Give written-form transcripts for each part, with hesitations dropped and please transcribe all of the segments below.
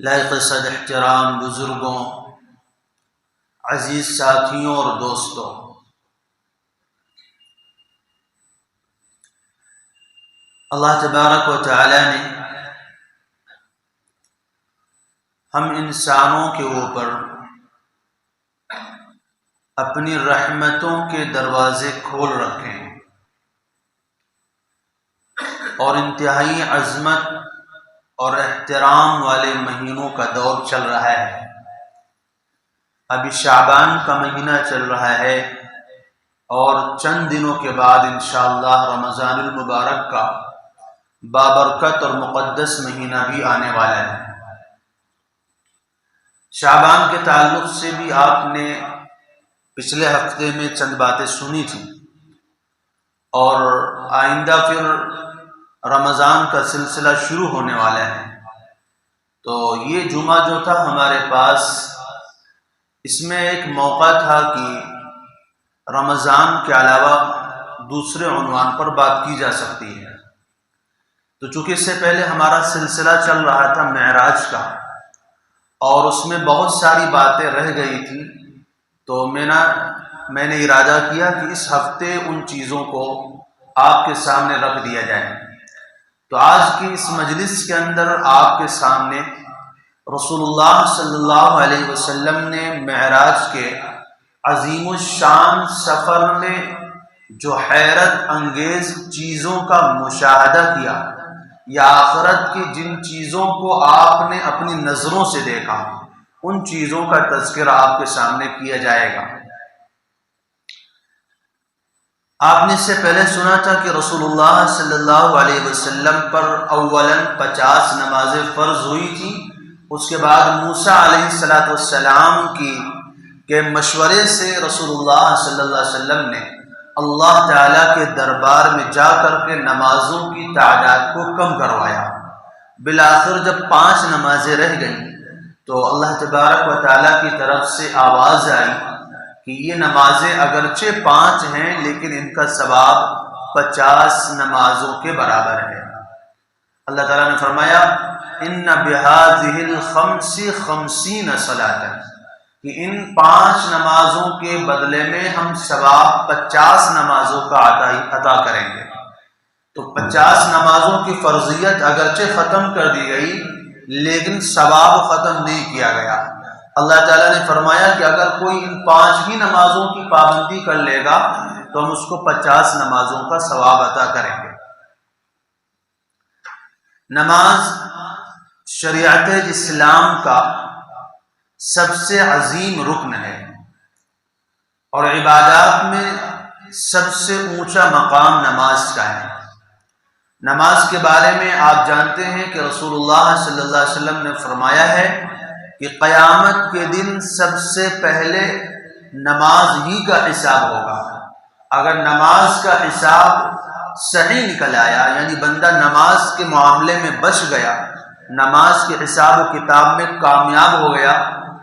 لائق صد احترام بزرگوں، عزیز ساتھیوں اور دوستوں، اللہ تبارک و تعالی نے ہم انسانوں کے اوپر اپنی رحمتوں کے دروازے کھول رکھے ہیں اور انتہائی عظمت اور احترام والے مہینوں کا دور چل رہا ہے۔ ابھی شعبان کا مہینہ چل رہا ہے اور چند دنوں کے بعد انشاءاللہ رمضان المبارک کا بابرکت اور مقدس مہینہ بھی آنے والا ہے۔ شعبان کے تعلق سے بھی آپ نے پچھلے ہفتے میں چند باتیں سنی تھیں، اور آئندہ پھر رمضان کا سلسلہ شروع ہونے والا ہے۔ تو یہ جمعہ جو تھا ہمارے پاس، اس میں ایک موقع تھا کہ رمضان کے علاوہ دوسرے عنوان پر بات کی جا سکتی ہے۔ تو چونکہ اس سے پہلے ہمارا سلسلہ چل رہا تھا معراج کا، اور اس میں بہت ساری باتیں رہ گئی تھی، تو میں نے ارادہ کیا کہ اس ہفتے ان چیزوں کو آپ کے سامنے رکھ دیا جائے۔ تو آج کی اس مجلس کے اندر آپ کے سامنے رسول اللہ صلی اللہ علیہ وسلم نے معراج کے عظیم الشان سفر میں جو حیرت انگیز چیزوں کا مشاہدہ کیا، یا آخرت کی جن چیزوں کو آپ نے اپنی نظروں سے دیکھا، ان چیزوں کا تذکرہ آپ کے سامنے کیا جائے گا۔ آپ نے اس سے پہلے سنا تھا کہ رسول اللہ صلی اللہ علیہ وسلم پر اولاً 50 نمازیں فرض ہوئی تھی، اس کے بعد موسیٰ علیہ السلام کے مشورے سے رسول اللہ صلی اللہ علیہ وسلم نے اللہ تعالیٰ کے دربار میں جا کر کے نمازوں کی تعداد کو کم کروایا۔ بالآخر جب 5 نمازیں رہ گئیں تو اللہ تبارک و تعالیٰ کی طرف سے آواز آئی کہ یہ نمازیں اگرچہ 5 ہیں لیکن ان کا ثواب 50 نمازوں کے برابر ہے۔ اللہ تعالیٰ نے فرمایا ان بہذہ الخمس 50 صلاۃ، کہ ان 5 نمازوں کے بدلے میں ہم ثواب 50 نمازوں کا عطا کریں گے۔ تو 50 نمازوں کی فرضیت اگرچہ ختم کر دی گئی لیکن ثواب ختم نہیں کیا گیا۔ اللہ تعالیٰ نے فرمایا کہ اگر کوئی ان 5 ہی نمازوں کی پابندی کر لے گا تو ہم اس کو 50 نمازوں کا ثواب عطا کریں گے۔ نماز شریعت اسلام کا سب سے عظیم رکن ہے اور عبادات میں سب سے اونچا مقام نماز کا ہے۔ نماز کے بارے میں آپ جانتے ہیں کہ رسول اللہ صلی اللہ علیہ وسلم نے فرمایا ہے کہ قیامت کے دن سب سے پہلے نماز ہی کا حساب ہوگا۔ اگر نماز کا حساب صحیح نکل آیا، یعنی بندہ نماز کے معاملے میں بچ گیا، نماز کے حساب و کتاب میں کامیاب ہو گیا،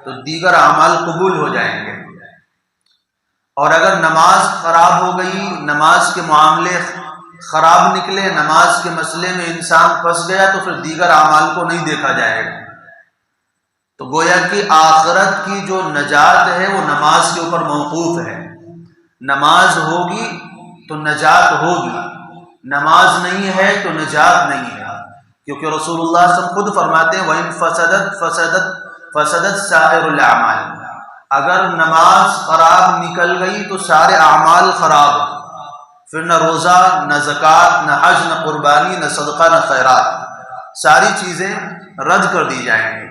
تو دیگر اعمال قبول ہو جائیں گے۔ اور اگر نماز خراب ہو گئی، نماز کے معاملے خراب نکلے، نماز کے مسئلے میں انسان پھنس گیا، تو پھر دیگر اعمال کو نہیں دیکھا جائے گا۔ تو گویا کہ آخرت کی جو نجات ہے وہ نماز کے اوپر موقوف ہے۔ نماز ہوگی تو نجات ہوگی، نماز نہیں ہے تو نجات نہیں ہے، کیونکہ رسول اللہ صلی اللہ علیہ وسلم خود فرماتے ہیں وَإِن فسدت سائر الْأَعْمَالِ، اگر نماز خراب نکل گئی تو سارے اعمال خراب، پھر نہ روزہ، نہ زکوٰۃ، نہ حج، نہ قربانی، نہ صدقہ، نہ خیرات، ساری چیزیں رد کر دی جائیں گی۔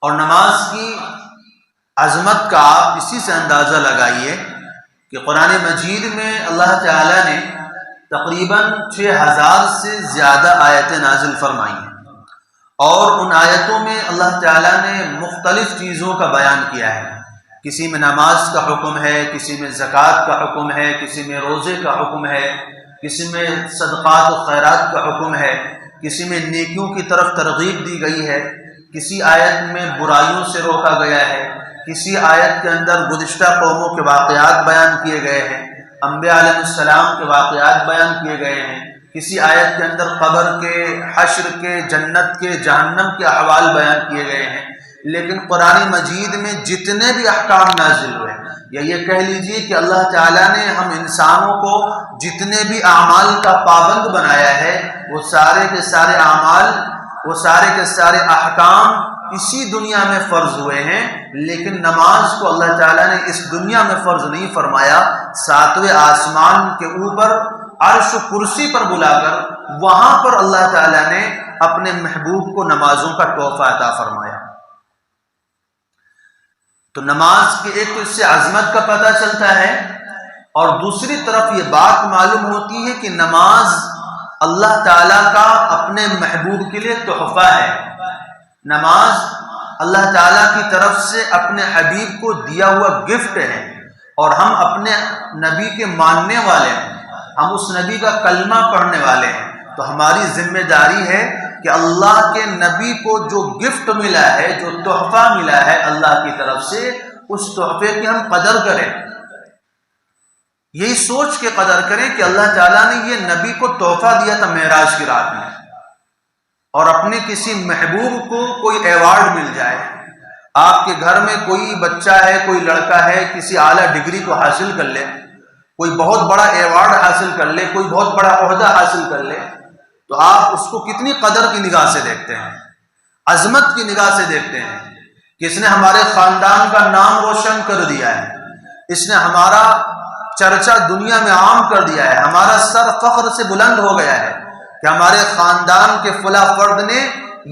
اور نماز کی عظمت کا آپ اسی سے اندازہ لگائیے کہ قرآن مجید میں اللہ تعالیٰ نے تقریباً 6000 سے زیادہ آیتیں نازل فرمائی ہیں، اور ان آیتوں میں اللہ تعالیٰ نے مختلف چیزوں کا بیان کیا ہے۔ کسی میں نماز کا حکم ہے، کسی میں زکوٰۃ کا حکم ہے، کسی میں روزے کا حکم ہے، کسی میں صدقات و خیرات کا حکم ہے، کسی میں نیکیوں کی طرف ترغیب دی گئی ہے، کسی آیت میں برائیوں سے روکا گیا ہے، کسی آیت کے اندر گزشتہ قوموں کے واقعات بیان کیے گئے ہیں، انبیاء علیہ السلام کے واقعات بیان کیے گئے ہیں، کسی آیت کے اندر قبر کے، حشر کے، جنت کے، جہنم کے احوال بیان کیے گئے ہیں، لیکن قرآن مجید میں جتنے بھی احکام نازل ہوئے، یا یہ کہہ لیجئے کہ اللہ تعالیٰ نے ہم انسانوں کو جتنے بھی اعمال کا پابند بنایا ہے، وہ سارے کے سارے اعمال، وہ سارے کے سارے احکام اسی دنیا میں فرض ہوئے ہیں، لیکن نماز کو اللہ تعالیٰ نے اس دنیا میں فرض نہیں فرمایا، ساتویں آسمان کے اوپر عرش و کرسی پر بلا کر وہاں پر اللہ تعالیٰ نے اپنے محبوب کو نمازوں کا تحفہ عطا فرمایا۔ تو نماز کی ایک تو اس سے عظمت کا پتہ چلتا ہے، اور دوسری طرف یہ بات معلوم ہوتی ہے کہ نماز اللہ تعالیٰ کا اپنے محبوب کے لیے تحفہ ہے۔ نماز اللہ تعالیٰ کی طرف سے اپنے حبیب کو دیا ہوا گفٹ ہے، اور ہم اپنے نبی کے ماننے والے ہیں، ہم اس نبی کا کلمہ پڑھنے والے ہیں، تو ہماری ذمہ داری ہے کہ اللہ کے نبی کو جو گفٹ ملا ہے، جو تحفہ ملا ہے اللہ کی طرف سے، اس تحفے کی ہم قدر کریں، یہی سوچ کے قدر کریں کہ اللہ تعالیٰ نے یہ نبی کو تحفہ دیا تھا معراج کی رات میں، اور اپنے کسی محبوب کو کوئی ایوارڈ مل جائے، آپ کے گھر میں کوئی بچہ ہے، کوئی لڑکا ہے، کسی اعلیٰ ڈگری کو حاصل کر لے، کوئی بہت بڑا ایوارڈ حاصل کر لے، کوئی بہت بڑا عہدہ حاصل کر لے، تو آپ اس کو کتنی قدر کی نگاہ سے دیکھتے ہیں، عظمت کی نگاہ سے دیکھتے ہیں کہ اس نے ہمارے خاندان کا نام روشن کر دیا ہے، اس نے ہمارا چرچا دنیا میں عام کر دیا ہے، ہمارا سر فخر سے بلند ہو گیا ہے کہ ہمارے خاندان کے فلاں فرد نے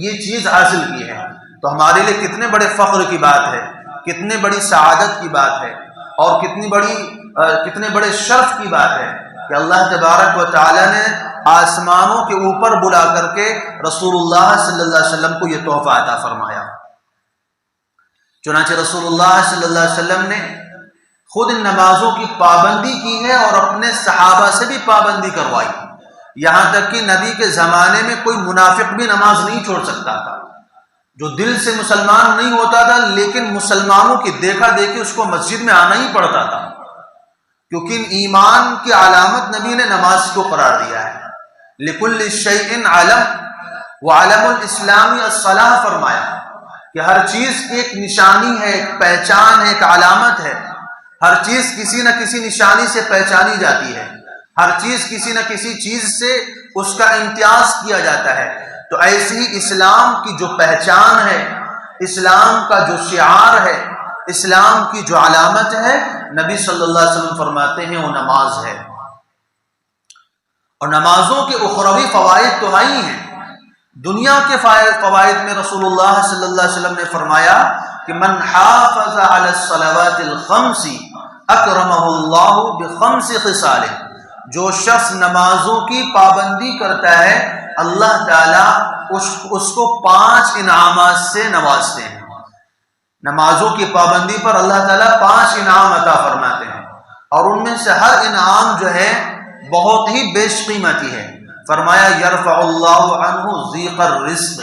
یہ چیز حاصل کی ہے۔ تو ہمارے لیے کتنے بڑے فخر کی بات ہے، کتنے بڑی سعادت کی بات ہے، اور کتنے بڑے شرف کی بات ہے کہ اللہ تبارک و تعالی نے آسمانوں کے اوپر بلا کر کے رسول اللہ صلی اللہ علیہ وسلم کو یہ تحفہ عطا فرمایا۔ چنانچہ رسول اللہ صلی اللہ علیہ وسلم نے خود ان نمازوں کی پابندی کی ہے، اور اپنے صحابہ سے بھی پابندی کروائی، یہاں تک کہ نبی کے زمانے میں کوئی منافق بھی نماز نہیں چھوڑ سکتا تھا، جو دل سے مسلمان نہیں ہوتا تھا لیکن مسلمانوں کی دیکھا دیکھی اس کو مسجد میں آنا ہی پڑتا تھا، کیونکہ ایمان کی علامت نبی نے نماز کو قرار دیا ہے۔ لِكُلِّ شَيْءٍ عَلَمْ وَعَلَمُ الْإِسْلَامِ الصَّلَاةِ فرمایا کہ ہر چیز کی ایک نشانی ہے، ایک پہچان ہے، ایک علامت ہے، ہر چیز کسی نہ کسی نشانی سے پہچانی جاتی ہے، ہر چیز کسی نہ کسی چیز سے اس کا امتیاز کیا جاتا ہے۔ تو ایسی ہی اسلام کی جو پہچان ہے، اسلام کا جو شعار ہے، اسلام کی جو علامت ہے، نبی صلی اللہ علیہ وسلم فرماتے ہیں وہ نماز ہے۔ اور نمازوں کے اخروی فوائد تو آئی ہیں، دنیا کے فوائد میں رسول اللہ صلی اللہ علیہ وسلم نے فرمایا کہ من حافظ علی الصلوات الخمس اکرمہ اللہ بخمس خصال، جو شخص نمازوں کی پابندی کرتا ہے اللہ تعالیٰ اس کو 5 انعامات سے نوازتے ہیں۔ نمازوں کی پابندی پر اللہ تعالیٰ 5 انعام عطا فرماتے ہیں، اور ان میں سے ہر انعام جو ہے بہت ہی بیش قیمتی ہے۔ فرمایا یرفع اللہ عنہ ضیق الرزق،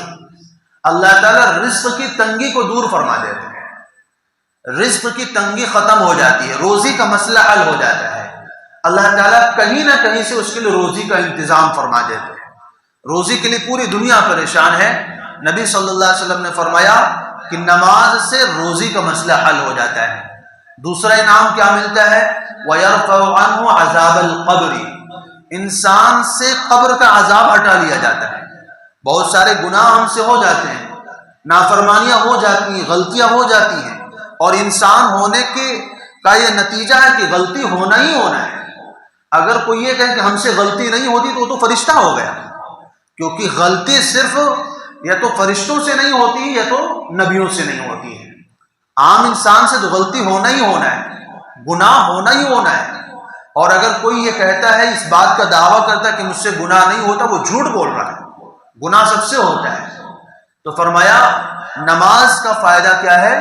اللہ تعالیٰ رزق کی تنگی کو دور فرما دیتے ہیں، رزق کی تنگی ختم ہو جاتی ہے، روزی کا مسئلہ حل ہو جاتا ہے، اللہ تعالیٰ کہیں نہ کہیں سے اس کے لیے روزی کا انتظام فرما دیتے ہیں۔ روزی کے لیے پوری دنیا پریشان ہے، نبی صلی اللہ علیہ وسلم نے فرمایا کہ نماز سے روزی کا مسئلہ حل ہو جاتا ہے۔ دوسرا انعام کیا ملتا ہے؟ وَيَرْفَعُ عَنْهُ عَذَابَ الْقَبْرِ، انسان سے قبر کا عذاب ہٹا لیا جاتا ہے۔ بہت سارے گناہ ہم سے ہو جاتے ہیں، نافرمانیاں ہو جاتی ہیں، غلطیاں ہو جاتی ہیں، اور انسان ہونے کا یہ نتیجہ ہے کہ غلطی ہونا ہی ہونا ہے۔ اگر کوئی یہ کہے کہ ہم سے غلطی نہیں ہوتی تو وہ تو فرشتہ ہو گیا، کیونکہ غلطی صرف یا تو فرشتوں سے نہیں ہوتی یا تو نبیوں سے نہیں ہوتی ہے، عام انسان سے تو غلطی ہونا ہی ہونا ہے، گناہ ہونا ہی ہونا ہے۔ اور اگر کوئی یہ کہتا ہے، اس بات کا دعویٰ کرتا ہے کہ مجھ سے گناہ نہیں ہوتا، وہ جھوٹ بول رہا ہے، گناہ سب سے ہوتا ہے۔ تو فرمایا نماز کا فائدہ کیا ہے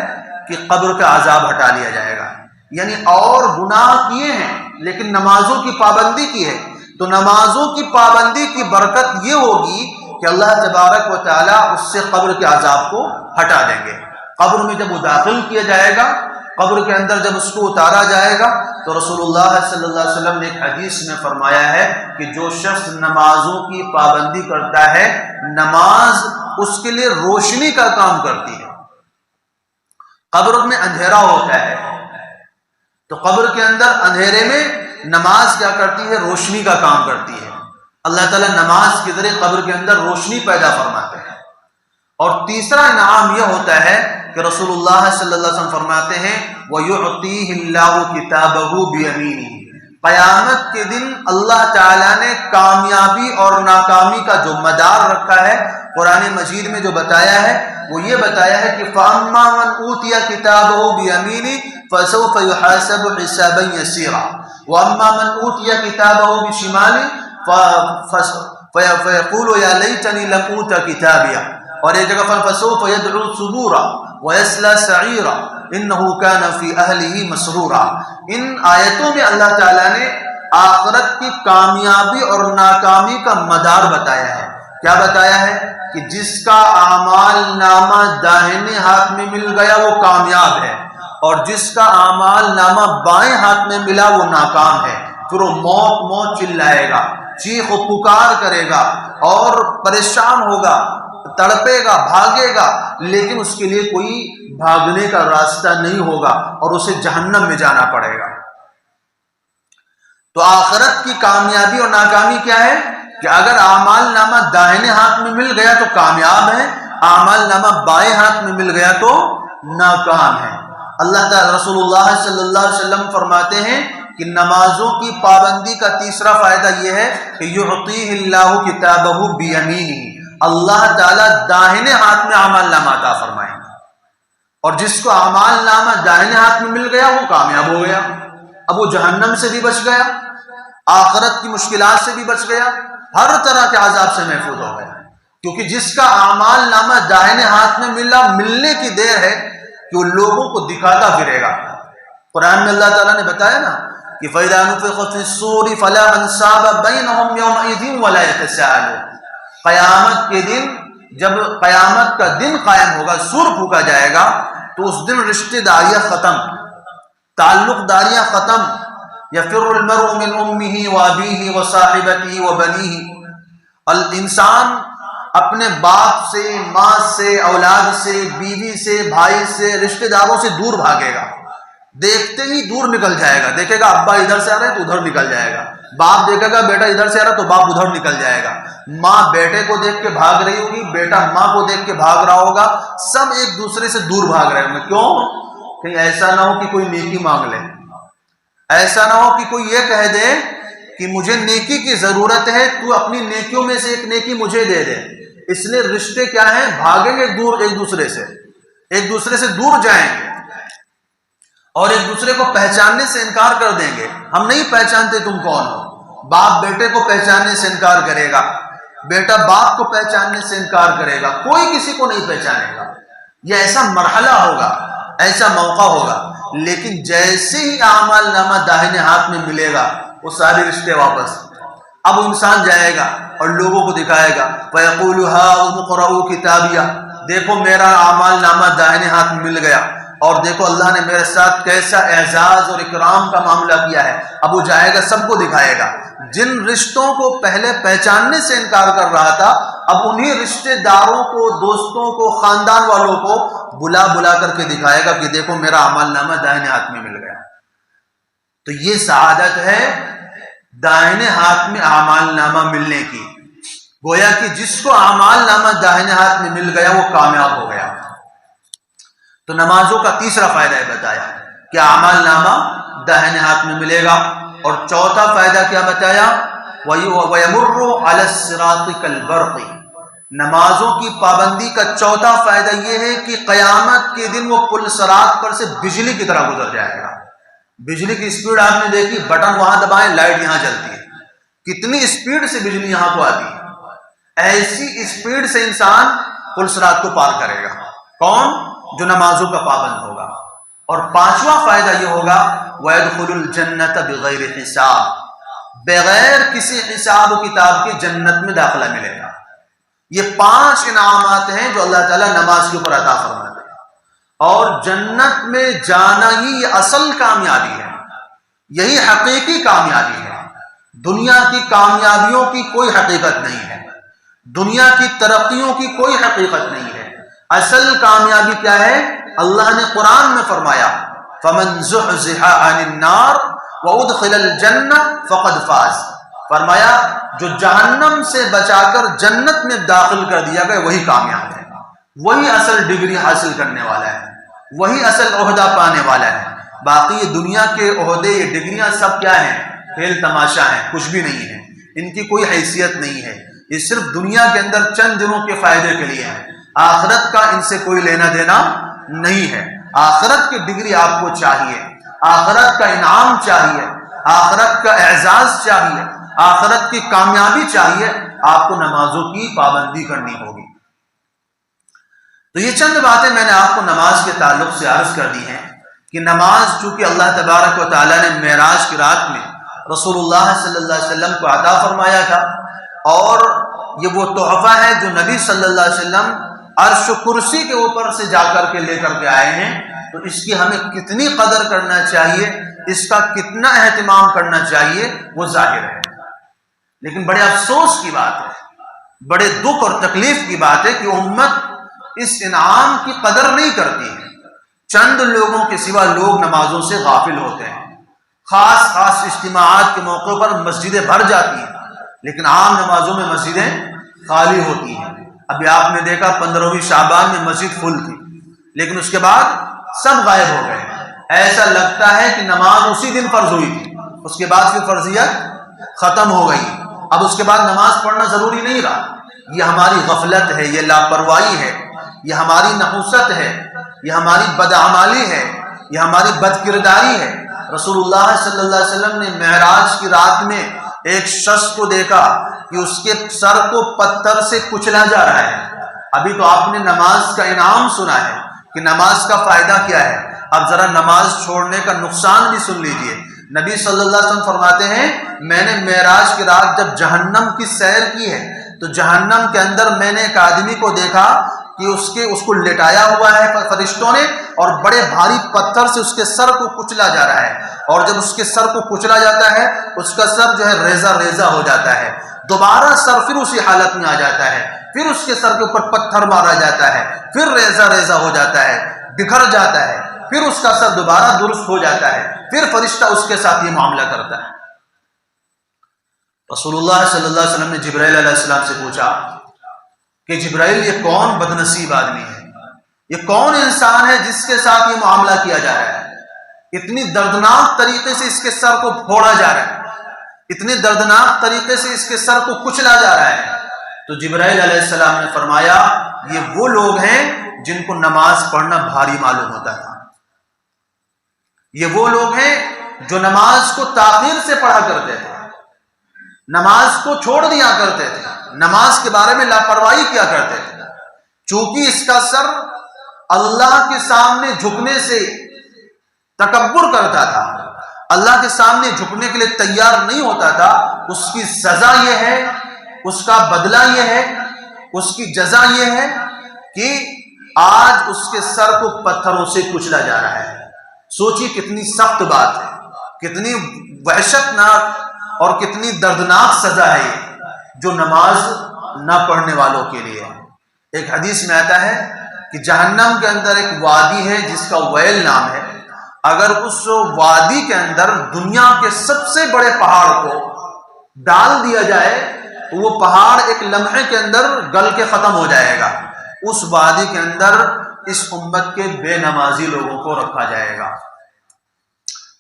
کہ قبر کا عذاب ہٹا لیا جائے گا، یعنی اور گناہ کیے ہیں لیکن نمازوں کی پابندی کی ہے، تو نمازوں کی پابندی کی برکت یہ ہوگی کہ اللہ تبارک و تعالیٰ اس سے قبر کے عذاب کو ہٹا دیں گے۔ قبر میں جب وہ داخل کیا جائے گا قبر کے اندر جب اس کو اتارا جائے گا تو رسول اللہ صلی اللہ علیہ وسلم نے ایک حدیث میں فرمایا ہے کہ جو شخص نمازوں کی پابندی کرتا ہے، نماز اس کے لیے روشنی کا کام کرتی ہے۔ قبر میں اندھیرا ہوتا ہے تو قبر کے اندر اندھیرے میں نماز کیا کرتی ہے؟ روشنی کا کام کرتی ہے۔ اللہ تعالیٰ نماز کے ذریعے قبر کے اندر روشنی پیدا فرماتے ہیں۔ اور تیسرا انعام یہ ہوتا ہے کہ رسول اللہ صلی اللہ علیہ وسلم فرماتے ہیں وَيُعْطِيهِ اللَّهُ كِتَابَهُ بِيَمِينِهِ، قیامت کے دن اللہ تعالیٰ نے کامیابی اور ناکامی کا جو مدار رکھا ہے قرآن مجید میں جو بتایا ہے وہ یہ بتایا ہے کہ فَأَمَّا مَنْ أُوتِيَ كِتَابَهُ بِيَمِينِهِ فَسَوْفَ يُحَاسَبُ حِسَابًا يَسِيرًا وَأَمَّا مَنْ أُوتِيَ كِتَابَهُ بِشِمَالِهِ فَيَقُولُ يَا لَيْتَنِي لَمْ أُوتَ كِتَابِيَهْ، اور ایک جگہ فَسَوْفَ يَدْعُو ثُبُورًا وَيَصْلَىٰ سَعِيرًا إِنَّهُ كَانَ فِي أَهْلِهِ مَسْرُورًا۔ ان آیتوں میں اللہ تعالیٰ نے آخرت کی کامیابی اور ناکامی کا مدار بتایا ہے۔ کیا بتایا ہے؟ کہ جس کا اعمال نامہ داہنے ہاتھ میں مل گیا وہ کامیاب ہے، اور جس کا اعمال نامہ بائیں ہاتھ میں ملا وہ ناکام ہے۔ پھر وہ موت موت چلائے گا، چیخ و پکار کرے گا اور پریشان ہوگا، تڑپے گا، بھاگے گا، لیکن اس کے لیے کوئی بھاگنے کا راستہ نہیں ہوگا اور اسے جہنم میں جانا پڑے گا۔ تو آخرت کی کامیابی اور ناکامی کیا ہے کہ اگر اعمال نامہ داہنے ہاتھ میں مل گیا تو کامیاب ہے، اعمال نامہ بائیں ہاتھ میں مل گیا تو ناکام ہے۔ اللہ تعالی رسول اللہ صلی اللہ علیہ وسلم فرماتے ہیں کہ نمازوں کی پابندی کا تیسرا فائدہ یہ ہے کہ یعطیہ اللہ کتابہ بیمینہ، اللہ تعالیٰ داہنے ہاتھ میں اعمال نامہ عطا فرمائیں گے، اور جس کو اعمال نامہ داہنے ہاتھ میں مل گیا وہ کامیاب ہو گیا، اب وہ جہنم سے بھی بچ گیا، آخرت کی مشکلات سے بھی بچ گیا، ہر طرح کے عذاب سے محفوظ ہو گیا، کیونکہ جس کا اعمال نامہ داہنے ہاتھ میں ملنے کی دیر ہے کہ وہ لوگوں کو دکھاتا پھرے گا۔ قرآن میں اللہ تعالیٰ نے بتایا نا کہ فَإِذَا نُفِخَ فِي الصُّورِ فَلَا أَنْسَابَ بَيْنَهُمْ يَوْمَئِذٍ وَلَا يَتَسَاءَلُونَ، قیامت کے دن جب قیامت کا دن قائم ہوگا، سور پھونکا جائے گا تو اس دن رشتہ داریاں ختم، تعلق داریاں ختم، یفر المرء من امہ وابیہ وصاحبتہ وبنیہ، الانسان اپنے باپ سے، ماں سے، اولاد سے، بیوی سے، بھائی سے، رشتہ داروں سے دور بھاگے گا، دیکھتے ہی دور نکل جائے گا، دیکھے گا ابا ادھر سے آ رہے تو ادھر نکل جائے گا، باپ دیکھے گا بیٹا ادھر سے آ رہا تو باپ ادھر نکل جائے گا، ماں بیٹے کو دیکھ کے بھاگ رہی ہوگی، بیٹا ماں کو دیکھ کے بھاگ رہا ہوگا، سب ایک دوسرے سے دور بھاگ رہے ہوں گے۔ کیوں؟ کہیں ایسا نہ ہو کہ کوئی نیکی مانگ لے، ایسا نہ ہو کہ کوئی یہ کہہ دے کہ مجھے نیکی کی ضرورت ہے، تو اپنی نیکیوں میں سے ایک نیکی مجھے دے دے۔ اس لیے رشتے کیا ہیں؟ بھاگیں گے دور، ایک دوسرے سے دور جائیں گے اور ایک دوسرے کو پہچاننے سے انکار کر دیں گے، ہم نہیں پہچانتے تم کون ہو۔ باپ بیٹے کو پہچاننے سے انکار کرے گا، بیٹا باپ کو پہچاننے سے انکار کرے گا، کوئی کسی کو نہیں پہچانے گا۔ یہ ایسا مرحلہ ہوگا، ایسا موقع ہوگا، لیکن جیسے ہی اعمال نامہ داہنے ہاتھ میں ملے گا وہ سارے رشتے واپس، اب انسان جائے گا اور لوگوں کو دکھائے گا فَيَقُولُ هَاؤُمُ اقْرَءُوا کِتَابِیَهْ، دیکھو میرا اعمال نامہ داہنے ہاتھ میں مل گیا، اور دیکھو اللہ نے میرے ساتھ کیسا اعزاز اور اکرام کا معاملہ کیا ہے۔ اب وہ جائے گا سب کو دکھائے گا، جن رشتوں کو پہلے پہچاننے سے انکار کر رہا تھا اب انہی رشتہ داروں کو، دوستوں کو، خاندان والوں کو بلا بلا کر کے دکھائے گا کہ دیکھو میرا اعمال نامہ داہنے ہاتھ میں مل گیا۔ تو یہ سعادت ہے داہنے ہاتھ میں اعمال نامہ ملنے کی، گویا کہ جس کو اعمال نامہ داہنے ہاتھ میں مل گیا وہ کامیاب ہو گیا۔ تو نمازوں کا تیسرا فائدہ یہ بتایا کہ اعمال نامہ داہنے ہاتھ میں ملے گا، اور چوتھا فائدہ کیا بتایا؟ وَيَمُرُّ عَلَى الصِّرَاطِ كَالْبَرْقِ، نمازوں کی پابندی کا چوتھا فائدہ یہ ہے کہ قیامت کے دن وہ پل صراط پر سے بجلی کی طرح گزر جائے گا۔ بجلی کی اسپیڈ آپ نے دیکھی، بٹن وہاں دبائیں لائٹ یہاں جلتی ہے، کتنی اسپیڈ سے بجلی یہاں کو آتی ہے، ایسی اسپیڈ سے انسان پل صراط کو پار کرے گا۔ کون؟ جو نمازوں کا پابند ہوگا۔ اور پانچواں فائدہ یہ ہوگا وَيَدْخُلُ الْجَنَّةَ بِغَيْرِ حِسَابٍ، بغیر کسی حساب و کتاب کے جنت میں داخلہ ملے گا۔ یہ 5 انعامات ہیں جو اللہ تعالیٰ نماز کے اوپر عطا فرماتے ہیں۔ اور جنت میں جانا ہی یہ اصل کامیابی ہے، یہی حقیقی کامیابی ہے۔ دنیا کی کامیابیوں کی کوئی حقیقت نہیں ہے، دنیا کی ترقیوں کی کوئی حقیقت نہیں ہے۔ اصل کامیابی کیا ہے؟ اللہ نے قرآن میں فرمایا فَمَنْ زُحْزِحَ عَنِ النَّارِ وَأُدْخِلَ الْجَنَّةَ فَقَدْ فَازَ، فرمایا جو جہنم سے بچا کر جنت میں داخل کر دیا گیا وہی کامیاب ہے، وہی اصل ڈگری حاصل کرنے والا ہے، وہی اصل عہدہ پانے والا ہے۔ باقی یہ دنیا کے عہدے، یہ ڈگریاں سب کیا ہیں؟ کھیل تماشا ہیں، کچھ بھی نہیں ہے، ان کی کوئی حیثیت نہیں ہے، یہ صرف دنیا کے اندر چند دنوں کے فائدے کے لیے ہے، آخرت کا ان سے کوئی لینا دینا نہیں ہے۔ آخرت کی ڈگری آپ کو چاہیے، آخرت کا انعام چاہیے، آخرت کا اعزاز چاہیے، آخرت کی کامیابی چاہیے، آپ کو نمازوں کی پابندی کرنی ہوگی۔ تو یہ چند باتیں میں نے آپ کو نماز کے تعلق سے عرض کر دی ہیں کہ نماز چونکہ اللہ تبارک و تعالیٰ نے معراج کی رات میں رسول اللہ صلی اللہ علیہ وسلم کو عطا فرمایا تھا، اور یہ وہ تحفہ ہے جو نبی صلی اللہ علیہ وسلم عرش و کرسی کے اوپر سے جا کر کے لے کر کے آئے ہیں، تو اس کی ہمیں کتنی قدر کرنا چاہیے، اس کا کتنا اہتمام کرنا چاہیے وہ ظاہر ہے۔ لیکن بڑے افسوس کی بات ہے، بڑے دکھ اور تکلیف کی بات ہے کہ امت اس انعام کی قدر نہیں کرتی ہے۔ چند لوگوں کے سوا لوگ نمازوں سے غافل ہوتے ہیں، خاص خاص اجتماعات کے موقع پر مسجدیں بھر جاتی ہیں، لیکن عام نمازوں میں مسجدیں خالی ہوتی ہیں۔ ابھی آپ نے دیکھا 15ویں شعبان میں مسجد فل تھی، لیکن اس کے بعد سب غائب ہو گئے، ایسا لگتا ہے کہ نماز اسی دن فرض ہوئی تھی، اس کے بعد پھر فرضیت ختم ہو گئی، اب اس کے بعد نماز پڑھنا ضروری نہیں رہا۔ یہ ہماری غفلت ہے، یہ لاپرواہی ہے، یہ ہماری نحوست ہے، یہ ہماری بدعمالی ہے، یہ ہماری بد کرداری ہے۔ رسول اللہ صلی اللہ علیہ وسلم نے معراج کی رات میں ایک شخص کو دیکھا کہ اس کے سر کو پتھر سے کچلا جا رہا ہے۔ ابھی تو آپ نے نماز کا انعام سنا ہے کہ نماز کا فائدہ کیا ہے، اب ذرا نماز چھوڑنے کا نقصان بھی سن لیجئے۔ نبی صلی اللہ علیہ وسلم فرماتے ہیں میں نے معراج کی رات جب جہنم کی سیر کی ہے تو جہنم کے اندر میں نے ایک آدمی کو دیکھا کہ اس کو لٹایا ہوا ہے فرشتوں نے، اور بڑے بھاری پتھر سے اس کے سر کو کچلا جا رہا ہے، اور جب اس کے سر کو کچلا جاتا ہے اس کا سر جو ہے ریزہ ریزہ ہو جاتا ہے، دوبارہ سر پھر اسی حالت میں آ جاتا ہے، پھر اس کے سر کے اوپر پتھر مارا جاتا ہے، پھر ریزہ ریزہ ہو جاتا ہے، بکھر جاتا ہے، پھر اس کا سر دوبارہ درست ہو جاتا ہے، پھر فرشتہ اس کے ساتھ یہ معاملہ کرتا ہے۔ رسول اللہ صلی اللہ علیہ وسلم نے جبرائیل علیہ السلام سے پوچھا کہ جبرائیل یہ کون بدنصیب آدمی ہے، یہ کون انسان ہے جس کے ساتھ یہ معاملہ کیا جا رہا ہے، اتنی دردناک طریقے سے اس کے سر کو پھوڑا جا رہا ہے، اتنی دردناک طریقے سے اس کے سر کو کچلا جا رہا ہے۔ تو جبرائیل علیہ السلام نے فرمایا یہ وہ لوگ ہیں جن کو نماز پڑھنا بھاری معلوم ہوتا تھا، یہ وہ لوگ ہیں جو نماز کو تاخیر سے پڑھا کرتے تھے، نماز کو چھوڑ دیا کرتے تھے، نماز کے بارے میں لاپرواہی کیا کرتے تھے۔ چونکہ اس کا سر اللہ کے سامنے جھکنے سے تکبر کرتا تھا، اللہ کے سامنے جھکنے کے لیے تیار نہیں ہوتا تھا، اس کی سزا یہ ہے، اس کا بدلہ یہ ہے، اس کی جزا یہ ہے کہ آج اس کے سر کو پتھروں سے کچلا جا رہا ہے۔ سوچیے کتنی سخت بات ہے، کتنی وحشت ناک اور کتنی دردناک سزا ہے یہ جو نماز نہ پڑھنے والوں کے لیے ہے۔ ایک حدیث میں آتا ہے کہ جہنم کے اندر ایک وادی ہے جس کا ویل نام ہے، اگر اس وادی کے اندر دنیا کے سب سے بڑے پہاڑ کو ڈال دیا جائے تو وہ پہاڑ ایک لمحے کے اندر گل کے ختم ہو جائے گا، اس وادی کے اندر اس امت کے بے نمازی لوگوں کو رکھا جائے گا۔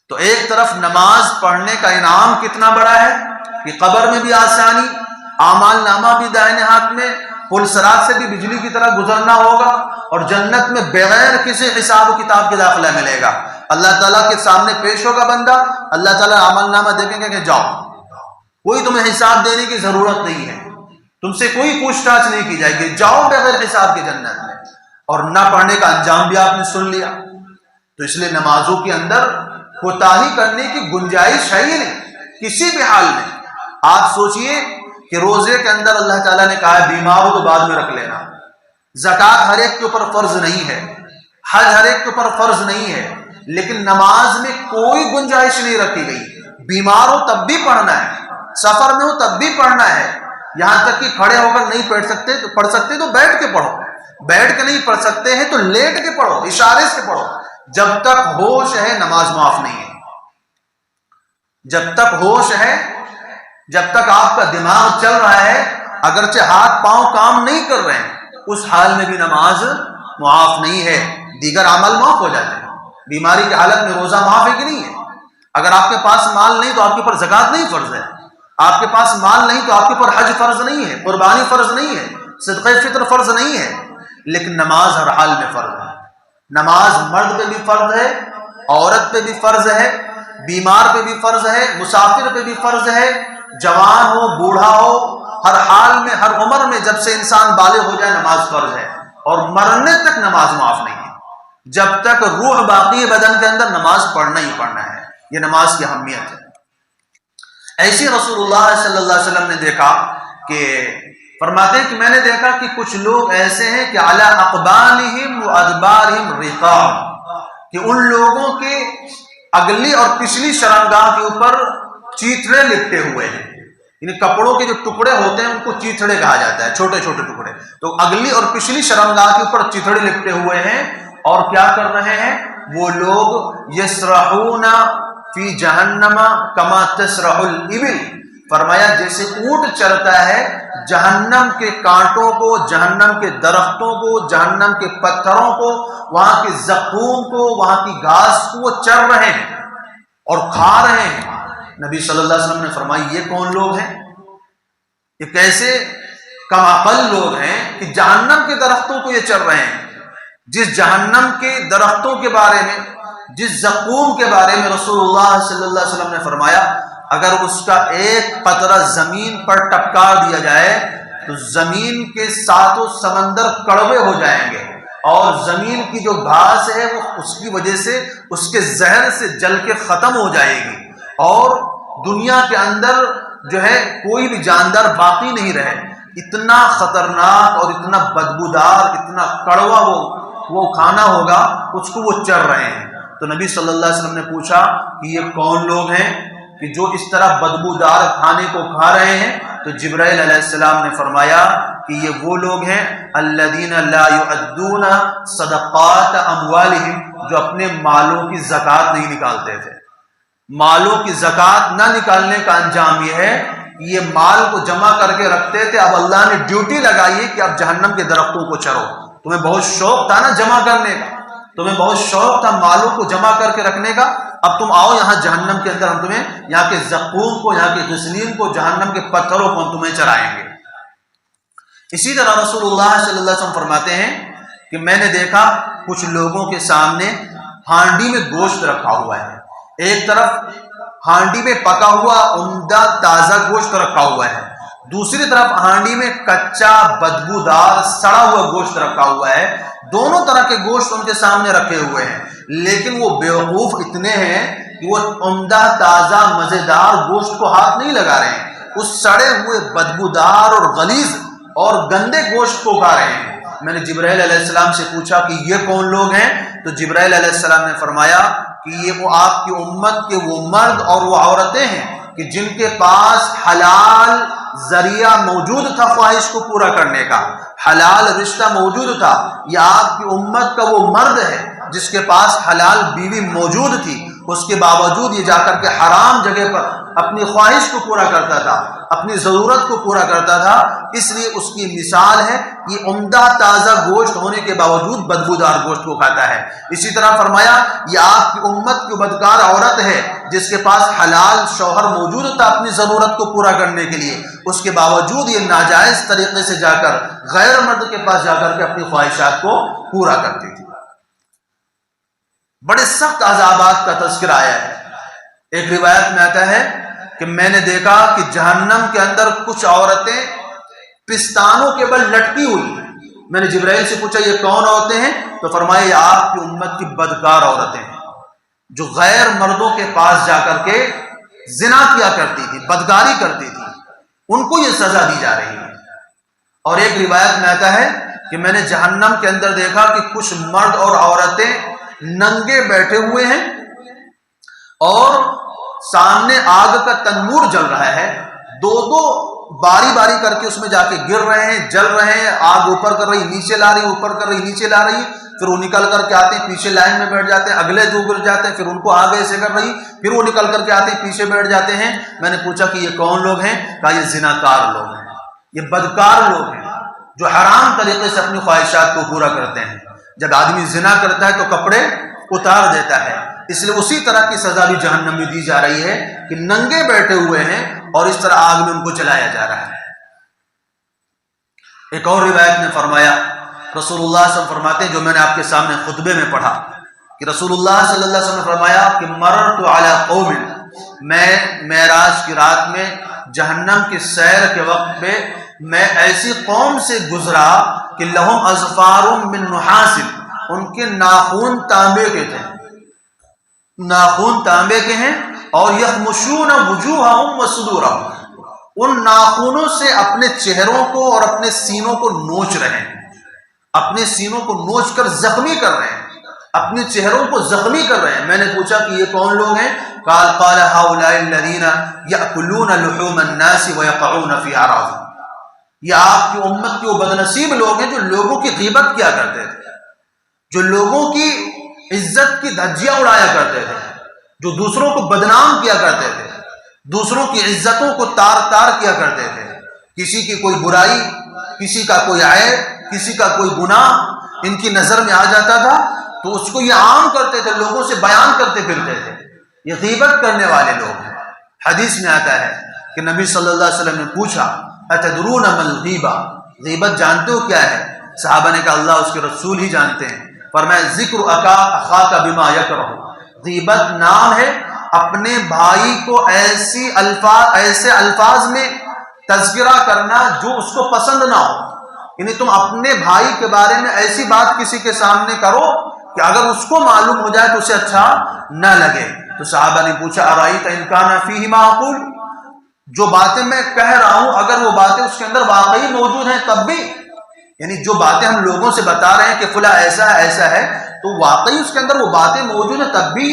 تو ایک طرف نماز پڑھنے کا انعام کتنا بڑا ہے کہ قبر میں بھی آسانی، اعمال نامہ بھی دائیں ہاتھ میں، پل صراط سے بھی بجلی کی طرح گزرنا ہوگا، اور جنت میں بغیر کسی حساب و کتاب کے داخلہ ملے گا۔ اللہ تعالیٰ کے سامنے پیش ہوگا بندہ، اللہ تعالیٰ اعمال نامہ دیکھیں گے کہ جاؤ، کوئی تمہیں حساب دینے کی ضرورت نہیں ہے، تم سے کوئی پوچھ تاچھ نہیں کی جائے گی، جاؤ بغیر حساب کے جنت میں۔ اور نہ پڑھنے کا انجام بھی آپ نے سن لیا۔ تو اس لیے نمازوں کے اندر کوتاہی کرنے کی گنجائش ہے ہی نہیں کسی بھی حال میں۔ آپ سوچئے کہ روزے کے اندر اللہ تعالیٰ نے کہا ہے بیمار ہو تو بعد میں رکھ لینا، زکوٰۃ ہر ایک کے اوپر فرض نہیں ہے، حج ہر ایک کے اوپر فرض نہیں ہے، لیکن نماز میں کوئی گنجائش نہیں رکھی گئی. بیمار ہو تب بھی پڑھنا ہے، سفر میں ہو تب بھی پڑھنا ہے، یہاں تک کہ کھڑے ہو کر نہیں پڑھ سکتے تو بیٹھ کے پڑھو، بیٹھ کے نہیں پڑھ سکتے ہیں تو لیٹ کے پڑھو، اشارے سے پڑھو. جب تک ہوش ہے نماز معاف نہیں ہے. جب تک ہوش ہے، جب تک آپ کا دماغ چل رہا ہے، اگرچہ ہاتھ پاؤں کام نہیں کر رہے ہیں، اس حال میں بھی نماز معاف نہیں ہے. دیگر عمل معاف ہو جاتے ہیں. بیماری کی حالت میں روزہ معاف ہے کہ نہیں ہے؟ اگر آپ کے پاس مال نہیں تو آپ کے اوپر زکوٰۃ نہیں فرض ہے. آپ کے پاس مال نہیں تو آپ کے اوپر حج فرض نہیں ہے، قربانی فرض نہیں ہے، صدقہ فطر فرض نہیں ہے. لیکن نماز ہر حال میں فرض ہے. نماز مرد پہ بھی فرض ہے، عورت پہ بھی فرض ہے، بیمار پہ بھی فرض ہے، مسافر پہ بھی فرض ہے، جوان ہو بوڑھا ہو، ہر حال میں ہر عمر میں جب سے انسان بالغ ہو جائے نماز فرض ہے. اور مرنے تک نماز معاف نہیں ہے. جب تک روح باقی ہے بدن کے اندر نماز پڑھنا ہی پڑھنا ہے. یہ نماز کی اہمیت ہے. ایسی رسول اللہ صلی اللہ علیہ وسلم نے دیکھا کہ فرماتے ہیں کہ میں نے دیکھا کہ کچھ لوگ ایسے ہیں کہ علی اقبالہم و ادبارہم رقاب، کہ ان لوگوں کے اگلی اور پچھلی شرمگاہ کے اوپر چیتڑے لپٹے ہوئے ہیں. یعنی کپڑوں کے جو ٹکڑے ہوتے ہیں ان کو چیتڑے کہا جاتا ہے، چھوٹے چھوٹے ٹکڑے. تو اگلی اور پچھلی شرمگاہ کے اوپر چیتڑے لپٹے ہوئے ہیں. اور کیا کر رہے ہیں وہ لوگ؟ یسرحون فی جہنم کما تسرح الابل، فرمایا جیسے اونٹ چلتا ہے جہنم کے کانٹوں کو، جہنم کے درختوں کو، جہنم کے پتھروں کو، وہاں کے زقوم کو، وہاں کی گھاس کو وہ چر رہے ہیں اور کھا رہے ہیں. نبی صلی اللہ علیہ وسلم نے فرمایا یہ کون لوگ ہیں؟ یہ کیسے کم عقل لوگ ہیں کہ جہنم کے درختوں کو یہ چر رہے ہیں. جس جہنم کے درختوں کے بارے میں، جس زقوم کے بارے میں رسول اللہ صلی اللہ علیہ وسلم نے فرمایا اگر اس کا ایک قطرہ زمین پر ٹپکا دیا جائے تو زمین کے ساتوں سمندر کڑوے ہو جائیں گے، اور زمین کی جو گھاس ہے وہ اس کی وجہ سے اس کے زہر سے جل کے ختم ہو جائے گی، اور دنیا کے اندر جو ہے کوئی بھی جاندار باقی نہیں رہے. اتنا خطرناک اور اتنا بدبودار، اتنا کڑوا وہ کھانا ہوگا، اس کو وہ چر رہے ہیں. تو نبی صلی اللہ علیہ وسلم نے پوچھا کہ یہ کون لوگ ہیں کہ جو اس طرح بدبودار کھانے کو کھا رہے ہیں؟ تو جبرائیل علیہ السلام نے فرمایا کہ یہ وہ لوگ ہیں الذین لا یؤدون صدقات اموالہم، جو اپنے مالوں کی زکوٰۃ نہیں نکالتے تھے. مالوں کی زکوٰۃ نہ نکالنے کا انجام یہ ہے کہ یہ مال کو جمع کر کے رکھتے تھے. اب اللہ نے ڈیوٹی لگائی ہے کہ اب جہنم کے درختوں کو چرو. تمہیں بہت شوق تھا نا جمع کرنے کا، تمہیں بہت شوق تھا مالوں کو جمع کر کے رکھنے کا، اب تم آؤ یہاں جہنم کے اندر، ہم تمہیں یہاں کے زقوم کو، یہاں کے غسلین کو، جہنم کے پتھروں کو ہم تمہیں چرائیں گے. اسی طرح رسول اللہ صلی اللہ علیہ وسلم فرماتے ہیں کہ میں نے دیکھا کچھ لوگوں کے سامنے ہانڈی میں گوشت رکھا ہوا ہے. ایک طرف ہانڈی میں پکا ہوا عمدہ تازہ گوشت رکھا ہوا ہے، دوسری طرف ہانڈی میں کچا بدبودار سڑا ہوا گوشت رکھا ہوا ہے. دونوں طرح کے گوشت ان کے سامنے رکھے ہوئے ہیں، لیکن وہ بیوقوف اتنے ہیں کہ وہ عمدہ تازہ مزیدار گوشت کو ہاتھ نہیں لگا رہے ہیں، اس سڑے ہوئے بدبودار اور غلیظ اور گندے گوشت کو کھا رہے ہیں. میں نے جبرائیل علیہ السلام سے پوچھا کہ یہ کون لوگ ہیں؟ تو جبرائیل علیہ السلام نے فرمایا کہ یہ وہ آپ کی امت کے وہ مرد اور وہ عورتیں ہیں کہ جن کے پاس حلال ذریعہ موجود تھا خواہش کو پورا کرنے کا، حلال رشتہ موجود تھا. یہ آپ کی امت کا وہ مرد ہے جس کے پاس حلال بیوی موجود تھی، اس کے باوجود یہ جا کر کے حرام جگہ پر اپنی خواہش کو پورا کرتا تھا، اپنی ضرورت کو پورا کرتا تھا. اس لیے اس کی مثال ہے یہ عمدہ تازہ گوشت ہونے کے باوجود بدبودار گوشت کو کھاتا ہے. اسی طرح فرمایا یہ آپ کی امت کی بدکار عورت ہے جس کے پاس حلال شوہر موجود تھا اپنی ضرورت کو پورا کرنے کے لیے، اس کے باوجود یہ ناجائز طریقے سے جا کر غیر مرد کے پاس جا کر کے اپنی خواہشات کو پورا کرتی تھی. بڑے سخت عذابات کا تذکرہ آیا ہے. ایک روایت میں آتا ہے کہ میں نے دیکھا کہ جہنم کے اندر کچھ عورتیں پستانوں کے بل لٹکی ہوئی. میں نے جبرائیل سے پوچھا یہ کون عورتیں ہیں؟ تو فرمایا یہ آپ کی امت کی بدکار عورتیں ہیں جو غیر مردوں کے پاس جا کر کے زنا کیا کرتی تھی، بدکاری کرتی تھی، ان کو یہ سزا دی جا رہی ہے. اور ایک روایت میں آتا ہے کہ میں نے جہنم کے اندر دیکھا کہ کچھ مرد اور عورتیں ننگے بیٹھے ہوئے ہیں اور سامنے آگ کا تنور جل رہا ہے، دو دو باری باری کر کے اس میں جا کے گر رہے ہیں، جل رہے ہیں، آگ اوپر کر رہی نیچے لا رہی، اوپر کر رہی نیچے لا رہی، پھر وہ نکل کر کے آتے ہیں پیچھے لائن میں بیٹھ جاتے ہیں، اگلے جو گر جاتے ہیں پھر ان کو آگے ایسے کر رہی، پھر وہ نکل کر کے آتے ہیں پیچھے بیٹھ جاتے ہیں۔ میں نے پوچھا کہ یہ کون لوگ ہیں؟ کہا یہ زناکار لوگ ہیں، یہ بدکار لوگ ہیں جو حرام طریقے سے اپنی خواہشات کو پورا کرتے ہیں۔ جب آدمی زنا کرتا ہے تو کپڑے اتار دیتا ہے، اس لیے اسی طرح کی سزا بھی جہنم میں دی جا رہی ہے کہ ننگے بیٹھے ہوئے ہیں اور اس طرح آگ میں ان کو جلایا جا رہا ہے۔ ایک اور روایت میں فرمایا، رسول اللہ صلی اللہ علیہ وسلم فرماتے ہیں، جو میں نے آپ کے سامنے خطبے میں پڑھا، کہ رسول اللہ صلی اللہ علیہ وسلم نے فرمایا کہ مررت علی قوم، میں معراج کی رات میں جہنم کی سیر کے وقت پہ میں ایسی قوم سے گزرا کہ لہم اظفار من نحاس، ان کے ناخن تانبے کے تھے، ناخن تانبے کے ہیں، اور یخمشون وجوہہم وصدورہم، ان ناخنوں سے اپنے چہروں کو اور اپنے سینوں کو نوچ رہے ہیں، اپنے سینوں کو نوچ کر زخمی کر رہے ہیں، اپنے چہروں کو زخمی کر رہے ہیں۔ میں نے پوچھا کہ یہ کون لوگ ہیں؟ قال هؤلاء الذين يأكلون لحوم الناس ويقعون في اعراضهم، یہ آپ کی امت کے وہ بدنصیب لوگ ہیں جو لوگوں کی غیبت کیا کرتے تھے، جو لوگوں کی عزت کی دھجیاں اڑایا کرتے تھے، جو دوسروں کو بدنام کیا کرتے تھے، دوسروں کی عزتوں کو تار تار کیا کرتے تھے، کسی کی کوئی برائی، کسی کا کوئی عیب، کسی کا کوئی گناہ ان کی نظر میں آ جاتا تھا تو اس کو یہ عام کرتے تھے، لوگوں سے بیان کرتے پھرتے تھے، یہ غیبت کرنے والے لوگ ہیں۔ حدیث میں آتا ہے کہ نبی صلی اللہ علیہ وسلم نے پوچھا اتدرون ما الغیبہ، غیبت جانتے ہو کیا ہے؟ صحابہ نے کہا اللہ اس کے رسول ہی جانتے ہیں۔ فرمایا ذکر اخاک بما یکرہ، غیبت نام ہے اپنے بھائی کو ایسے الفاظ میں تذکرہ کرنا جو اس کو پسند نہ ہو، یعنی تم اپنے بھائی کے بارے میں ایسی بات کسی کے سامنے کرو کہ اگر اس کو معلوم ہو جائے تو اسے اچھا نہ لگے۔ تو صحابہ نے پوچھا ارائیت ان کان فیہ ما اقول، جو باتیں میں کہہ رہا ہوں اگر وہ باتیں اس کے اندر واقعی موجود ہیں تب بھی، یعنی جو باتیں ہم لوگوں سے بتا رہے ہیں کہ فلاں ایسا ہے ایسا ہے، تو واقعی اس کے اندر وہ باتیں موجود ہیں تب بھی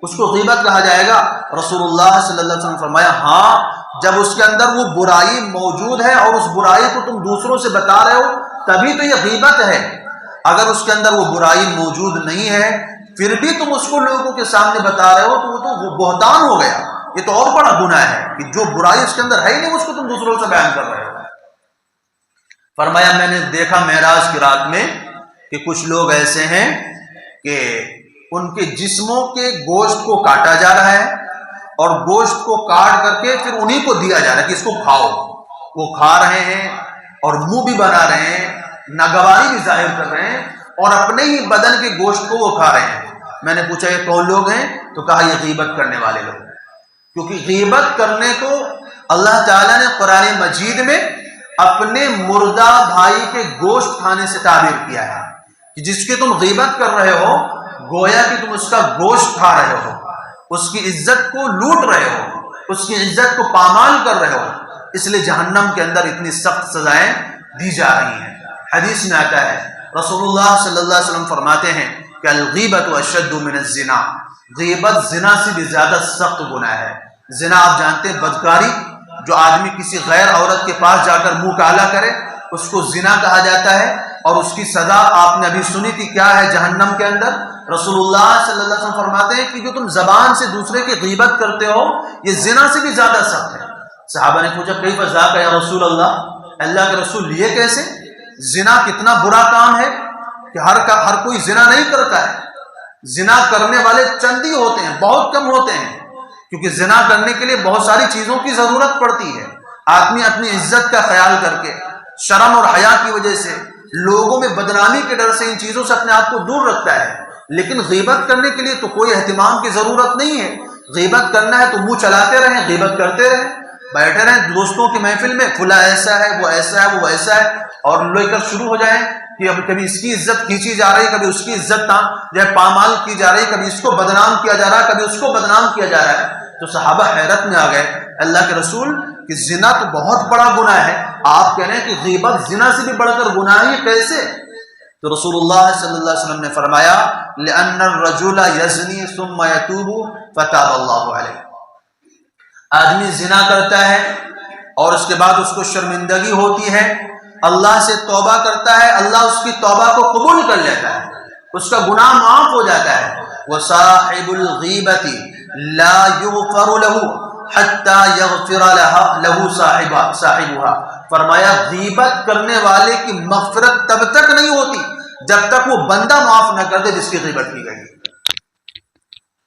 اس کو غیبت کہا جائے گا؟ رسول اللہ صلی اللہ علیہ وسلم نے فرمایا ہاں، جب اس کے اندر وہ برائی موجود ہے اور اس برائی کو تم دوسروں سے بتا رہے ہو تبھی تو یہ غیبت ہے، اگر اس کے اندر وہ برائی موجود نہیں ہے پھر بھی تم اس کو لوگوں کے سامنے بتا رہے ہو تو وہ بہتان ہو گیا، یہ تو اور بڑا گناہ ہے کہ جو برائی اس کے اندر ہے ہی نہیں اس کو تم دوسروں سے بیان کر رہے ہو۔ فرمایا میں نے دیکھا معراج کی رات میں کہ کچھ لوگ ایسے ہیں کہ ان کے جسموں کے گوشت کو کاٹا جا رہا ہے اور گوشت کو کاٹ کر کے پھر انہی کو دیا جا رہا ہے کہ اس کو کھاؤ، وہ کھا رہے ہیں اور منہ بھی بنا رہے ہیں، ناگواری بھی ظاہر کر رہے ہیں اور اپنے ہی بدن کے گوشت کو وہ کھا رہے ہیں۔ میں نے پوچھا یہ کون لوگ ہیں؟ تو کہا یہ غیبت کرنے والے لوگ ہیں، کیونکہ غیبت کرنے کو اللہ تعالیٰ نے قرآن مجید میں اپنے مردہ بھائی کے گوشت کھانے سے تعبیر کیا ہے کہ جس کی تم غیبت کر رہے ہو گویا کہ تم اس کا گوشت کھا رہے ہو، اس کی عزت کو لوٹ رہے ہو، اس کی عزت کو پامال کر رہے ہو، اس لیے جہنم کے اندر اتنی سخت سزائیں دی جا رہی ہیں۔ حدیث میں آتا ہے رسول اللہ صلی اللہ علیہ وسلم فرماتے ہیں کہ الغیبت اشد من الزنا، غیبت زنا سے بھی زیادہ سخت گناہ ہے۔ زنا آپ جانتے ہیں بدکاری، جو آدمی کسی غیر عورت کے پاس جا کر منہ کالا کرے اس کو زنا کہا جاتا ہے، اور اس کی سزا آپ نے ابھی سنی تھی کیا ہے جہنم کے اندر۔ رسول اللہ صلی اللہ علیہ وسلم فرماتے ہیں کہ جو تم زبان سے دوسرے کی غیبت کرتے ہو یہ زنا سے بھی زیادہ سخت ہے۔ صحابہ نے پوچھا کیف ذاک یا رسول اللہ، اللہ کے رسول یہ کیسے؟ زنا کتنا برا کام ہے کہ ہر کوئی زنا نہیں کرتا ہے، زنا کرنے والے چند ہی ہوتے ہیں، بہت کم ہوتے ہیں، کیونکہ زنا کرنے کے لیے بہت ساری چیزوں کی ضرورت پڑتی ہے۔ آدمی اپنی عزت کا خیال کر کے شرم اور حیا کی وجہ سے لوگوں میں بدنامی کے ڈر سے ان چیزوں سے اپنے آپ کو دور رکھتا ہے، لیکن غیبت کرنے کے لیے تو کوئی اہتمام کی ضرورت نہیں ہے۔ غیبت کرنا ہے تو منہ چلاتے رہیں، غیبت کرتے رہیں، بیٹھے رہیں دوستوں کی محفل میں فلاں ایسا ہے وہ ایسا ہے وہ ایسا ہے، اور لے کر شروع ہو جائیں کہ اب کبھی اس کی عزت کھینچی جا رہی، کبھی اس کی عزت جو ہے پامال کی جا رہی، کبھی اس کو بدنام کیا جا رہا ہے، کبھی اس کو بدنام کیا جا رہا ہے۔ تو صحابہ حیرت میں آ گئے، اللہ کے رسول کہ زنا تو بہت بڑا گناہ ہے، آپ کہہ رہے ہیں کہ غیبت زنا سے بھی بڑھ کر گناہ ہے، کیسے؟ تو رسول اللہ صلی اللہ علیہ وسلم نے فرمایا لأن الرجل یزنی ثم یتوب فتاب اللہ علیہ، آدمی زنا کرتا ہے اور اس کے بعد اس کو شرمندگی ہوتی ہے، اللہ سے توبہ کرتا ہے، اللہ اس کی توبہ کو قبول کر لیتا ہے، اس کا گناہ معاف ہو جاتا ہے۔ وصاحب الغیبۃ لا یغفر له حتی یغفر له صاحبها، فرمایا غیبت کرنے والے کی مغفرت تب تک نہیں ہوتی جب تک وہ بندہ معاف نہ کر دے جس کی غیبت کی گئی۔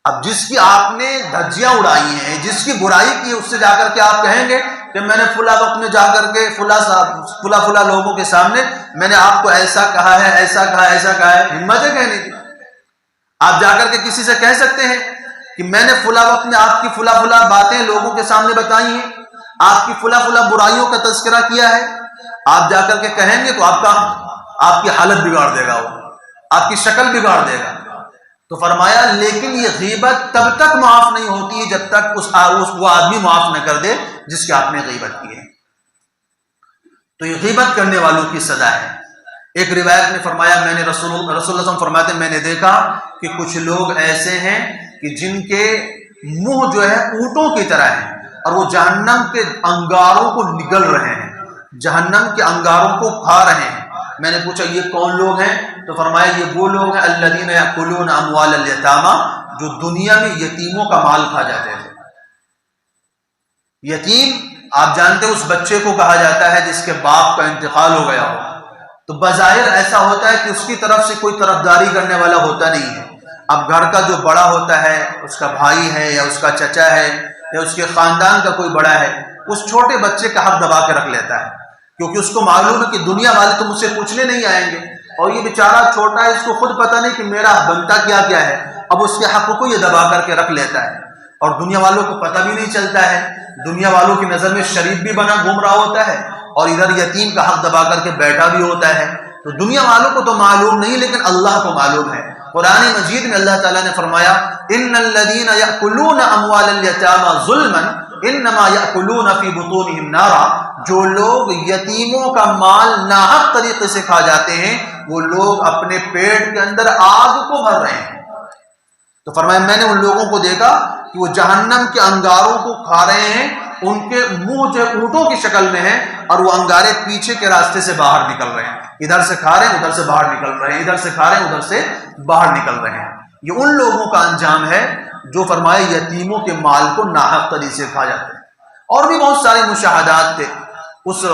اب جس کی آپ نے دھجیاں اڑائی ہیں، جس کی برائی کی، اس سے جا کر کے آپ کہیں گے کہ میں نے فلاں وقت میں جا کر کے فلاں لوگوں کے سامنے میں نے آپ کو ایسا کہا ہے، ایسا کہا ہے، ایسا کہا ہے، ہمت ہے کہنے کی؟ آپ جا کر کے کسی سے کہہ سکتے ہیں کہ میں نے فلاں وقت میں آپ کی فلاں باتیں لوگوں کے سامنے بتائی ہیں، آپ کی فلاں برائیوں کا تذکرہ کیا ہے؟ آپ جا کر کے کہیں گے تو آپ کی حالت بگاڑ دے گا، وہ آپ کی شکل بگاڑ دے گا۔ تو فرمایا لیکن یہ غیبت تب تک معاف نہیں ہوتی جب تک وہ آدمی معاف نہ کر دے جس کی آپ نے غیبت کی ہے۔ تو یہ غیبت کرنے والوں کی سزا ہے۔ ایک روایت میں فرمایا میں نے رسول اللہ صلی اللہ علیہ وسلم فرماتے ہیں میں نے دیکھا کہ کچھ لوگ ایسے ہیں کہ جن کے منہ جو ہے اونٹوں کی طرح ہیں اور وہ جہنم کے انگاروں کو نگل رہے ہیں، جہنم کے انگاروں کو کھا رہے ہیں۔ میں نے پوچھا یہ کون لوگ ہیں؟ تو فرمایا یہ وہ لوگ ہیں الذین یاکلون اموال الیتامی، جو دنیا میں یتیموں کا مال کھا جاتے تھے۔ یتیم آپ جانتے ہیں اس بچے کو کہا جاتا ہے جس کے باپ کا انتقال ہو گیا ہو، تو بظاہر ایسا ہوتا ہے کہ اس کی طرف سے کوئی طرفداری کرنے والا ہوتا نہیں ہے۔ اب گھر کا جو بڑا ہوتا ہے، اس کا بھائی ہے یا اس کا چچا ہے یا اس کے خاندان کا کوئی بڑا ہے، اس چھوٹے بچے کا حق دبا کے رکھ لیتا ہے، کیونکہ اس کو معلوم ہے کہ دنیا والے تو مجھ سے پوچھنے نہیں آئیں گے، اور یہ بیچارہ چھوٹا ہے، اس کو خود پتہ نہیں کہ میرا بنتا کیا کیا ہے، اب اس کے حق کو یہ دبا کر کے رکھ لیتا ہے، اور دنیا والوں کو پتہ بھی نہیں چلتا ہے، دنیا والوں کی نظر میں شریف بھی بنا گھوم رہا ہوتا ہے اور ادھر یتیم کا حق دبا کر کے بیٹھا بھی ہوتا ہے۔ تو دنیا والوں کو تو معلوم نہیں لیکن اللہ کو معلوم ہے۔ قرآن مجید میں اللہ تعالیٰ نے فرمایا ان الذین یأکلون اموال الیتامی ظلما انما یأکلون فی بطونہم نارا، جو لوگ یتیموں کا مال ناحق طریقے سے کھا جاتے ہیں وہ لوگ اپنے پیٹ کے اندر آگ کو بھر رہے ہیں۔ تو فرمایا میں نے ان لوگوں کو دیکھا کہ وہ جہنم کے انگاروں کو کھا رہے ہیں، ان کے منہ جو اونٹوں کی شکل میں ہیں اور وہ انگارے پیچھے کے راستے سے باہر نکل رہے ہیں، ادھر سے کھا رہے ہیں ادھر سے باہر نکل رہے ہیں، ادھر سے کھا رہے ہیں ادھر سے باہر نکل رہے ہیں۔ یہ ان لوگوں کا انجام ہے جو فرمائے یتیموں کے مال کو ناحق طریقے سے کھا جاتے ہیں۔ اور بھی بہت سارے مشاہدات تھے اس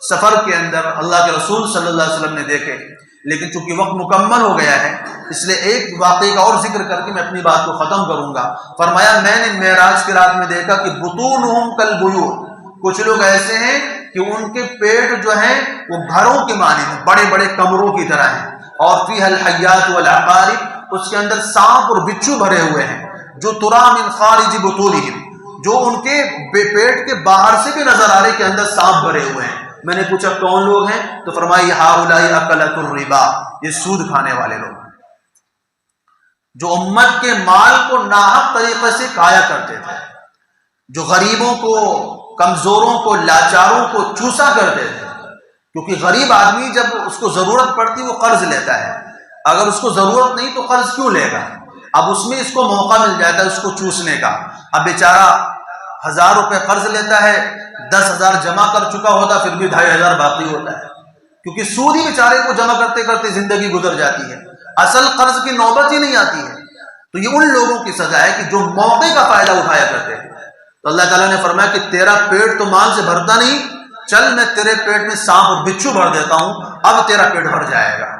سفر کے اندر اللہ کے رسول صلی اللہ علیہ وسلم نے دیکھے، لیکن چونکہ وقت مکمل ہو گیا ہے اس لیے ایک واقعے کا اور ذکر کر کے میں اپنی بات کو ختم کروں گا۔ فرمایا میں نے معراج کی رات میں دیکھا کہ بطونہم کالبیوت، کچھ لوگ ایسے ہیں کہ ان کے پیٹ جو ہیں وہ گھروں کے مانند ہیں، بڑے بڑے کمروں کی طرح ہیں، اور فیہا الحیات والعقارب، اس کے اندر سانپ اور بچھو بھرے ہوئے ہیں، جو ترا من خارج بطونہم، جو ان کے پیٹ کے باہر سے بھی نظر آ رہے کہ اندر سانپ بھرے ہوئے ہیں۔ میں نے پوچھا کون لوگ ہیں؟ تو فرمایا ہؤلاء اکلۃ الربا، یہ سود کھانے والے لوگ ہیں، جو امت کے مال کو ناحق طریقے سے کھایا کرتے تھے، جو غریبوں کو، کمزوروں کو، لاچاروں کو چوسا کرتے تھے، کیونکہ غریب آدمی جب اس کو ضرورت پڑتی وہ قرض لیتا ہے، اگر اس کو ضرورت نہیں تو قرض کیوں لے گا؟ اب اس میں اس کو موقع مل جاتا ہے اس کو چوسنے کا۔ اب بیچارہ 1000 روپے قرض لیتا ہے، 10,000 جمع کر چکا ہوتا پھر بھی 2500 باقی ہوتا ہے، کیونکہ سود ہی بیچارے کو جمع کرتے کرتے زندگی گزر جاتی ہے، اصل قرض کی نوبت ہی نہیں آتی ہے۔ تو یہ ان لوگوں کی سزا ہے کہ جو موقع کا فائدہ اٹھایا کرتے ہیں۔ تو اللہ تعالیٰ نے فرمایا کہ تیرا پیٹ تو مال سے بھرتا نہیں، چل میں تیرے پیٹ میں سانپ اور بچھو بھر دیتا ہوں، اب تیرا پیٹ بھر جائے گا۔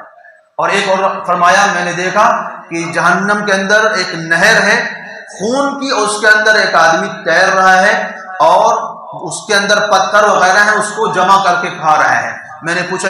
اور ایک اور فرمایا میں نے دیکھا کہ جہنم کے اندر ایک نہر ہے خون کی، اور اس کے اندر ایک آدمی تیر رہا ہے اور اس کے اندر پتھر وغیرہ ہیں، اس کو جمع کر کے کھا رہا ہے۔ میں نے پوچھا